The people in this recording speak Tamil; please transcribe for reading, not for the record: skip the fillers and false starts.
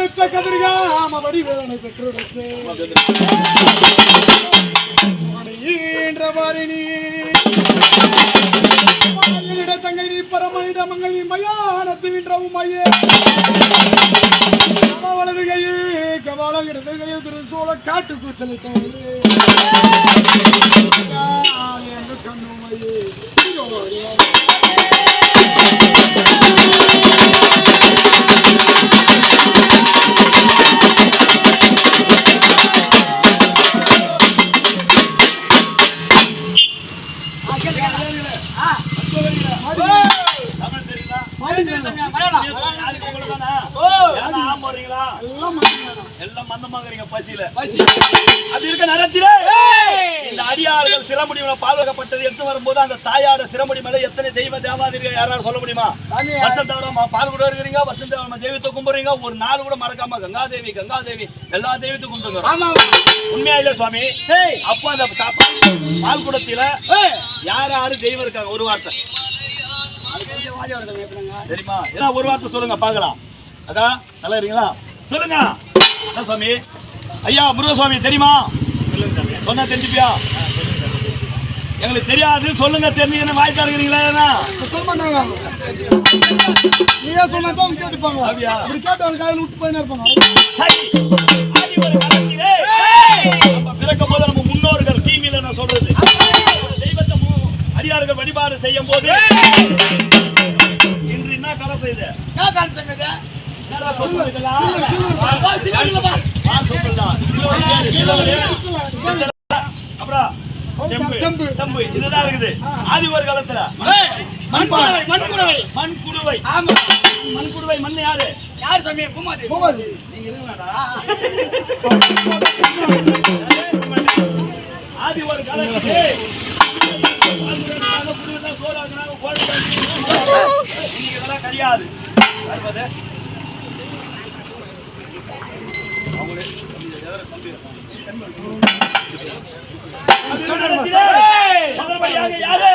எடுத்த கதிர்காம வடிவேலனை பெற்றெடுத்து வாரிணி தங்கை நீ பரமனிட மங்கை நீ மயானத்துவின்றவும் மையே வலது கையே கபாலம் இடது கையை திருசூல காட்டு கூச்சலிட்டோம் கண்ணு மையே அடியார்கள் சிரமடி பாதுகாக்கப்பட்டது எடுத்து வரும்போது அந்த தாயார சிரமடி மேல எத்தனை தெய்வ தேவாதிரிகள் யாராவது சொல்ல முடியுமா? பால் கூட இருக்கிறீங்க, வசந்த தெய்வத்தை கும்பிடுறீங்க, ஒரு நாள் கூட மறக்காம கங்காதேவி கங்காதேவி எல்லா தெய்வத்தையும் கும்பிடுங்க. உண்மையா இல்ல சுவாமி? அப்ப அந்த பால் குடத்தில யாரு தெய்வம் இருக்காங்க? ஒரு வார்த்தை தெரியுமா? ஒரு வார்த்தை சொல்லுங்க பாக்கலாம். அதான் நல்லா இருக்கீங்களா? சொல்லுங்க சுவாமி. ஐயா முருகசுவாமி தெரியுமா? சொன்னா தெரிஞ்சுப்பியா? எங்களுக்கு தெரியாது, சொல்லுங்க. தெரிஞ்சு வாய் தருகிறீங்களா? சொல்ல மாட்டாங்க. நீயா சொன்னா தான் கேட்டுப்பாங்க. அப்படியா? அப்படி கேட்டு ஒரு காலையில் விட்டு போயின்னு இருப்பாங்க. பிறக்கும் போது நம்ம முன்னோர்கள் தீமையில நான் சொல்றது தெய்வத்தை அடியார்கள் வழிபாடு செய்யும் போது இன்று என்ன கலை செய்யுது? இதுதான் இருக்குது. ஆதி ஒரு காலத்துல மண்குடுவை மண் யாரு யாரு சாமி? பூமாதி. நீங்க இருங்கடா. ஆதி ஒரு காலத்துல கிடையாது. யாரு